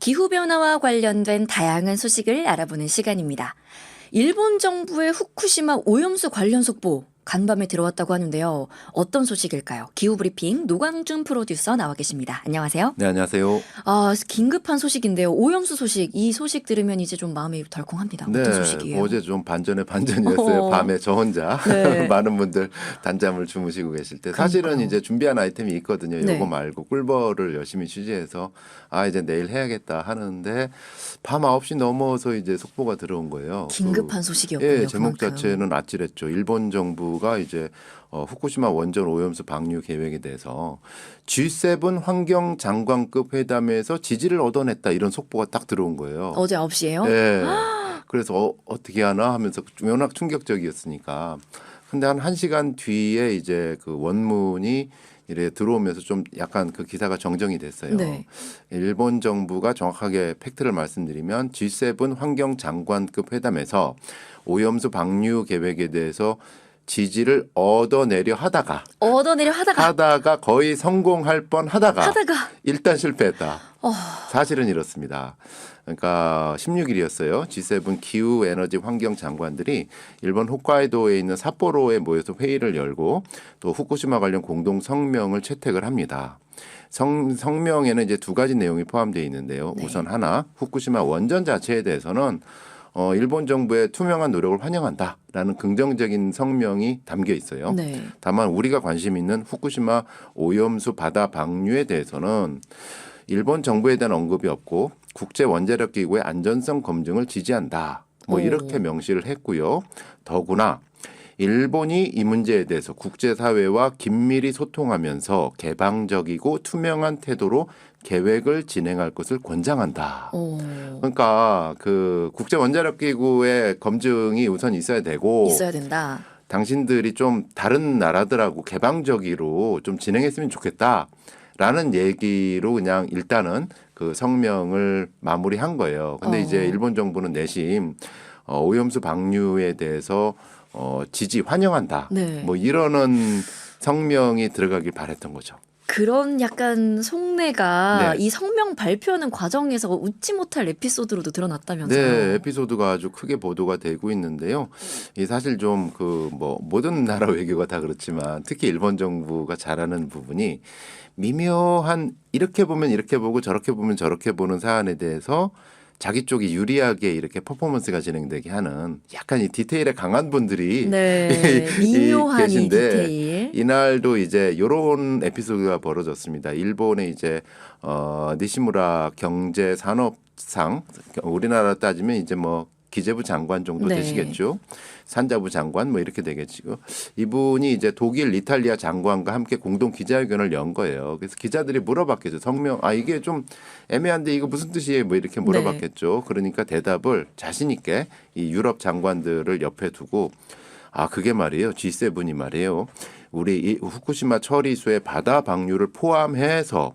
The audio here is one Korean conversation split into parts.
기후변화와 관련된 다양한 소식을 알아보는 시간입니다. 일본 정부의 후쿠시마 오염수 관련 속보 간밤에 들어왔다고 하는데요. 어떤 소식일까요? 기후브리핑 노광준 프로듀서 나와 계십니다. 안녕하세요. 네, 안녕하세요. 긴급한 소식인데요. 오염수 소식. 이 소식 들으면 이제 좀 마음이 덜컹합니다. 네, 어떤 소식이에요? 어제 좀 반전의 반전이었어요. 밤에 저 혼자 네. 많은 분들 단잠을 주무시고 계실 때 사실은 그러니까요. 이제 준비한 아이템이 있거든요. 네. 요거 말고 꿀벌을 열심히 취재해서 이제 내일 해야겠다 하는데 밤 9시 넘어서 이제 속보가 들어온 거예요. 긴급한 소식이었군요. 예, 제목 그만큼. 자체는 아찔했죠. 일본 정부가 이제 후쿠시마 원전 오염수 방류 계획에 대해서 G7 환경 장관급 회담에서 지지를 얻어냈다 이런 속보가 딱 들어온 거예요. 어제 9시에요? 네. 그래서 어떻게 하나 하면서 워낙 충격적이었으니까. 근데 한 1시간 뒤에 이제 그 원문이 이래 들어오면서 좀 약간 그 기사가 정정이 됐어요. 네. 일본 정부가 정확하게 팩트를 말씀드리면 G7 환경 장관급 회담에서 오염수 방류 계획에 대해서 지지를 얻어내려 하다가 거의 성공할 뻔 하다가 일단 실패했다. 사실은 이렇습니다. 그러니까 16일이었어요. G7 기후 에너지 환경 장관들이 일본 홋카이도에 있는 삿포로에 모여서 회의를 열고 또 후쿠시마 관련 공동 성명을 채택을 합니다. 성명에는 이제 두 가지 내용이 포함되어 있는데요. 네. 우선 하나, 후쿠시마 원전 자체에 대해서는 일본 정부의 투명한 노력을 환영한다라는 긍정적인 성명이 담겨 있어요. 네. 다만 우리가 관심 있는 후쿠시마 오염수 바다 방류에 대해서는 일본 정부에 대한 언급이 없고 국제 원자력 기구의 안전성 검증을 지지한다. 이렇게 명시를 했고요. 더구나 일본이 이 문제에 대해서 국제사회와 긴밀히 소통하면서 개방적이고 투명한 태도로 계획을 진행할 것을 권장한다. 그러니까 그 국제 원자력 기구의 검증이 우선 있어야 되고 있어야 된다. 당신들이 좀 다른 나라들하고 개방적으로 좀 진행했으면 좋겠다라는 얘기로 그냥 일단은 그 성명을 마무리한 거예요. 근데 이제 일본 정부는 내심 오염수 방류에 대해서 지지 환영한다. 네. 이러는 성명이 들어가길 바랬던 거죠. 그런 약간 속내가 네. 이 성명 발표하는 과정에서 웃지 못할 에피소드로도 드러났다면서요. 네, 에피소드가 아주 크게 보도가 되고 있는데요. 이 사실 좀 모든 나라 외교가 다 그렇지만 특히 일본 정부가 잘하는 부분이 미묘한 이렇게 보면 이렇게 보고 저렇게 보면 저렇게 보는 사안에 대해서 자기 쪽이 유리하게 이렇게 퍼포먼스가 진행되게 하는 약간 이 디테일에 강한 분들이 네, 미묘한 이 계신데 디테일. 이날도 이제 이런 에피소드가 벌어졌습니다. 일본의 이제 니시무라 경제산업상 우리나라 따지면 이제 기재부 장관 정도 네. 되시겠죠. 산자부 장관 이렇게 되겠죠. 이분이 이제 독일, 이탈리아 장관과 함께 공동 기자회견을 연 거예요. 그래서 기자들이 물어봤겠죠. 성명 이게 좀 애매한데 이거 무슨 뜻이에요? 이렇게 물어봤겠죠. 그러니까 대답을 자신 있게 이 유럽 장관들을 옆에 두고 그게 말이에요. G7이 말이에요. 우리 이 후쿠시마 처리수의 바다 방류를 포함해서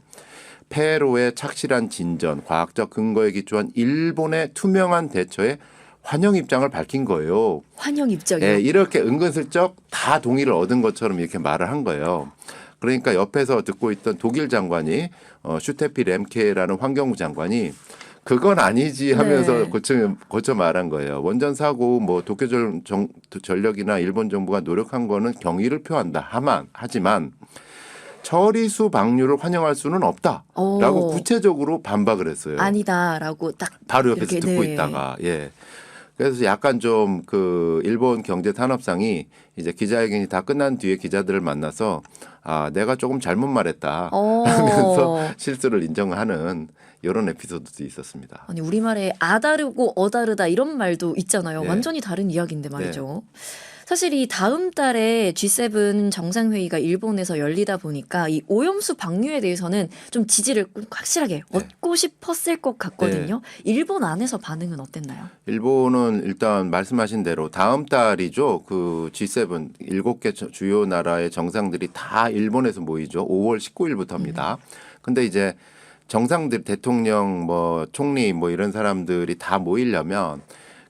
폐로의 착실한 진전, 과학적 근거에 기초한 일본의 투명한 대처에 환영 입장을 밝힌 거예요. 환영 입장이요. 네, 이렇게 은근슬쩍 다 동의를 얻은 것처럼 이렇게 말을 한 거예요. 그러니까 옆에서 듣고 있던 독일 장관이 슈테피 렘케라는 환경부 장관이 그건 아니지 하면서 네. 고쳐 말한 거예요. 원전 사고 도쿄 전력이나 일본 정부가 노력한 거는 경의를 표한다. 하지만 처리수 방류를 환영할 수는 없다라고 구체적으로 반박을 했어요. 아니다라고 딱 바로 옆에서 이렇게, 듣고 네. 있다가 그래서 약간 좀 일본 경제산업상이 이제 기자회견이 다 끝난 뒤에 기자들을 만나서 내가 조금 잘못 말했다 하면서 실수를 인정하는 이런 에피소드도 있었습니다. 아니 우리말에 아다르고 어다르다 이런 말도 있잖아요. 네. 완전히 다른 이야기인데 말이죠. 사실 이 다음 달에 G7 정상회의가 일본에서 열리다 보니까 이 오염수 방류에 대해서는 좀 지지를 확실하게 얻고 싶었을 것 같거든요. 일본 안에서 반응은 어땠나요? 일본은 일단 말씀하신 대로 다음 달이죠. 그 G7 7개 주요 나라의 정상들이 다 일본에서 모이죠. 5월 19일부터입니다. 근데 이제 정상들 대통령 총리 이런 사람들이 다 모이려면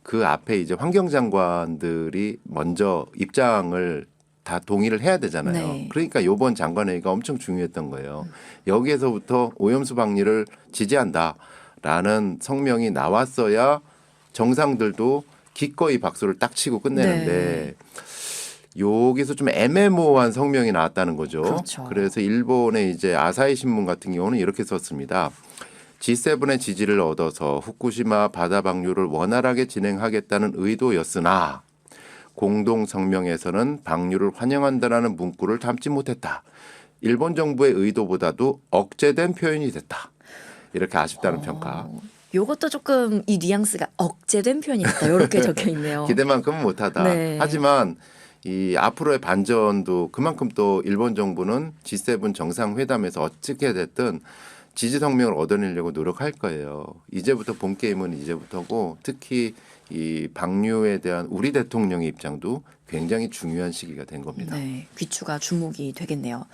그 앞에 이제 환경장관들이 먼저 입장을 다 동의를 해야 되잖아요. 네. 그러니까 이번 장관회의가 엄청 중요했던 거예요. 여기에서부터 오염수 방류를 지지한다. 라는 성명이 나왔어야 정상들도 기꺼이 박수를 딱 치고 끝내는데 여기서 좀 애매모호한 성명이 나왔다는 거죠. 그렇죠. 그래서 일본의 이제 아사히 신문 같은 경우는 이렇게 썼습니다. G7의 지지를 얻어서 후쿠시마 바다 방류를 원활하게 진행하겠다는 의도였으나 공동 성명에서는 방류를 환영한다라는 문구를 담지 못했다. 일본 정부의 의도보다도 억제된 표현이 됐다. 이렇게 아쉽다는 평가. 요것도 조금 이 뉘앙스가 억제된 표현이다. 이렇게 적혀 있네요. 기대만큼은 못하다. 네. 하지만 이 앞으로의 반전도 그만큼 또 일본 정부는 G7 정상회담에서 어떻게 됐든 지지 성명을 얻어내려고 노력할 거예요. 이제부터 본 게임은 이제부터고 특히 이 방류에 대한 우리 대통령의 입장도 굉장히 중요한 시기가 된 겁니다. 네, 귀추가 주목이 되겠네요.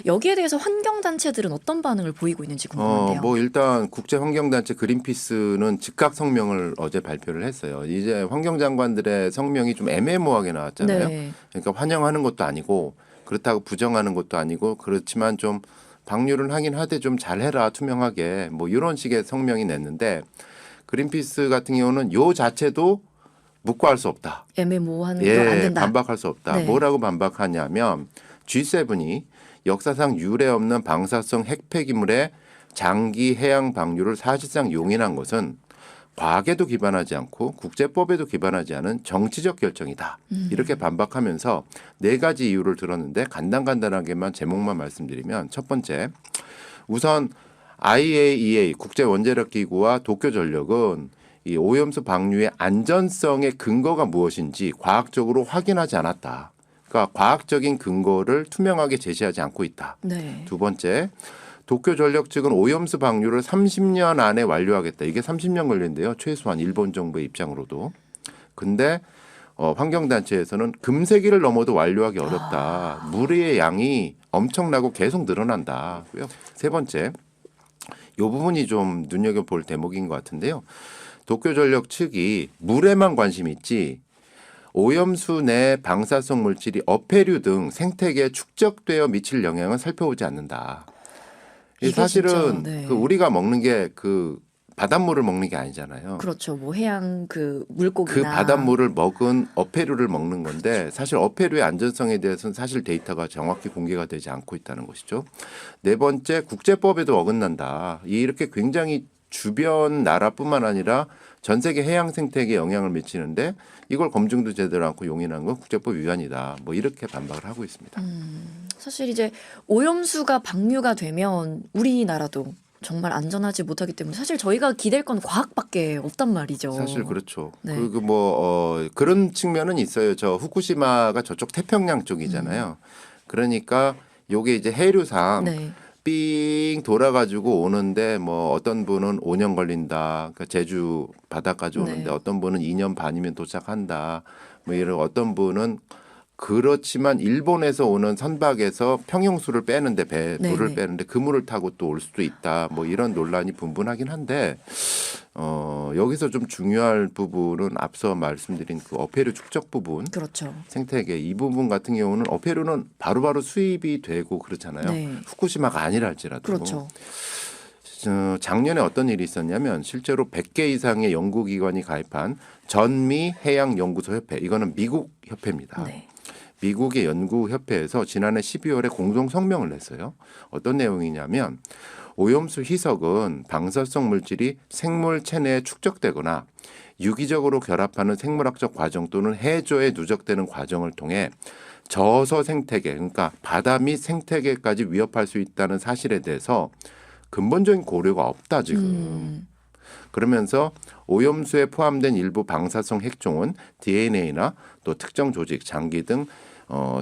여기에 대해서 환경단체들은 어떤 반응을 보이고 있는지 궁금한데요. 뭐 일단 국제환경단체 그린피스는 즉각 성명을 어제 발표를 했어요. 이제 환경장관들의 성명이 좀 애매모호하게 나왔잖아요. 네. 그러니까 환영하는 것도 아니고 그렇다고 부정하는 것도 아니고 그렇지만 좀 방류를 하긴 하되 좀 잘해라 투명하게 뭐 이런 식의 성명이 냈는데 그린피스 같은 경우는 요 자체도 묵과할 수 없다. 애매모호한 건 안 된다. 반박할 수 없다. 네. 뭐라고 반박하냐면 G7이 역사상 유례 없는 방사성 핵 폐기물의 장기 해양 방류를 사실상 용인한 것은 과학에도 기반하지 않고 국제법에도 기반하지 않은 정치적 결정이다. 이렇게 반박하면서 네 가지 이유를 들었는데 간단하게만 제목만 말씀드리면 첫 번째, 우선 IAEA 국제원자력기구와 도쿄전력은 이 오염수 방류의 안전성의 근거가 무엇인지 과학적으로 확인하지 않았다. 그러니까 과학적인 근거를 투명하게 제시하지 않고 있다. 네. 두 번째, 도쿄전력 측은 오염수 방류를 30년 안에 완료하겠다. 이게 30년 걸린대요. 최소한 일본 정부의 입장으로도. 근데 환경단체에서는 금세기를 넘어도 완료하기 어렵다. 물의 양이 엄청나고 계속 늘어난다고요. 세 번째, 이 부분이 좀 눈여겨볼 대목인 것 같은데요. 도쿄전력 측이 물에만 관심이 있지 오염수 내 방사성 물질이 어패류 등 생태계에 축적되어 미칠 영향을 살펴보지 않는다. 이게 사실은 진짜, 네. 그 우리가 먹는 게 그 바닷물을 먹는 게 아니잖아요. 그렇죠. 뭐 해양 그 물고기나 그 바닷물을 먹은 어패류를 먹는 건데 사실 어패류의 안전성에 대해서는 사실 데이터가 정확히 공개가 되지 않고 있다는 것이죠. 네 번째, 국제법에도 어긋난다. 이렇게 굉장히 주변 나라뿐만 아니라 전 세계 해양 생태계에 영향을 미치는데 이걸 검증도 제대로 않고 용인한 건 국제법 위반이다. 뭐 이렇게 반박을 하고 있습니다. 사실 이제 오염수가 방류가 되면 우리나라도 정말 안전하지 못하기 때문에 사실 저희가 기댈 건 과학밖에 없단 말이죠. 사실 그렇죠. 네. 그리고 그런 측면은 있어요. 저 후쿠시마가 저쪽 태평양 쪽이잖아요. 그러니까 요게 이제 해류상 네. 삥 돌아가지고 오는데 뭐 어떤 분은 5년 걸린다. 그러니까 제주 바다까지 오는데 네. 어떤 분은 2년 반이면 도착한다. 뭐 이런 어떤 분은 그렇지만 일본에서 오는 선박에서 평형수를 빼는데 물을 네. 빼는데 그 물을 타고 또 올 수도 있다. 뭐 이런 논란이 분분하긴 한데 여기서 좀 중요할 부분은 앞서 말씀드린 그 어패류 축적 부분. 그렇죠. 생태계 이 부분 같은 경우는 어패류는 바로바로 수입이 되고 그렇잖아요. 네. 후쿠시마가 아니라 할지라도. 그렇죠. 작년에 어떤 일이 있었냐면 실제로 100개 이상의 연구기관이 가입한 전미 해양연구소 협회 이거는 미국 협회입니다. 네. 미국의 연구협회에서 지난해 12월에 공동 성명을 냈어요. 어떤 내용이냐면 오염수 희석은 방사성 물질이 생물 체내에 축적되거나 유기적으로 결합하는 생물학적 과정 또는 해조에 누적되는 과정을 통해 저서 생태계 그러니까 바다 및 생태계까지 위협할 수 있다는 사실에 대해서 근본적인 고려가 없다 지금. 그러면서 오염수에 포함된 일부 방사성 핵종은 DNA나 또 특정 조직, 장기 등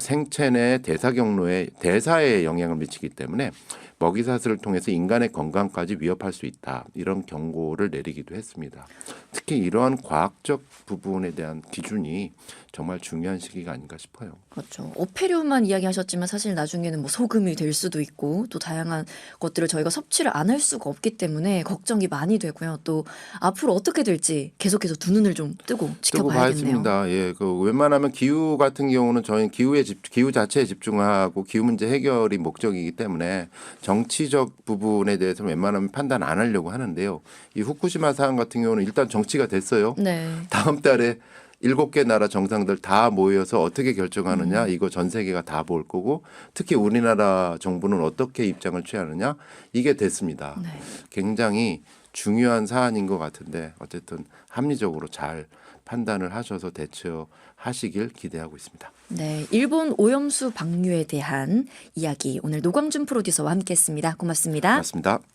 생체 내 대사 경로에 대사에 영향을 미치기 때문에 먹이사슬을 통해서 인간의 건강까지 위협할 수 있다. 이런 경고를 내리기도 했습니다. 특히 이러한 과학적 부분에 대한 기준이 정말 중요한 시기가 아닌가 싶어요. 그렇죠. 어패류만 이야기하셨지만 사실 나중에는 뭐 소금이 될 수도 있고 또 다양한 것들을 저희가 섭취를 안 할 수가 없기 때문에 걱정이 많이 되고요. 또 앞으로 어떻게 될지 계속해서 두 눈을 좀 뜨고 지켜봐야겠네요. 봐야겠습니다. 예, 그 웬만하면 기후 같은 경우는 저희 기후 자체에 집중하고 기후 문제 해결이 목적이기 때문에 정치적 부분에 대해서 웬만하면 판단 안 하려고 하는데요. 이 후쿠시마 사안 같은 경우는 일단 정치가 됐어요. 네. 다음 달에 7개 나라 정상들 다 모여서 어떻게 결정하느냐 이거 전 세계가 다 볼 거고 특히 우리나라 정부는 어떻게 입장을 취하느냐 이게 됐습니다. 네. 굉장히 중요한 사안인 것 같은데 어쨌든 합리적으로 잘 판단을 하셔서 대처하시길 기대하고 있습니다. 네, 일본 오염수 방류에 대한 이야기 오늘 노광준 프로듀서와 함께했습니다. 고맙습니다. 고맙습니다.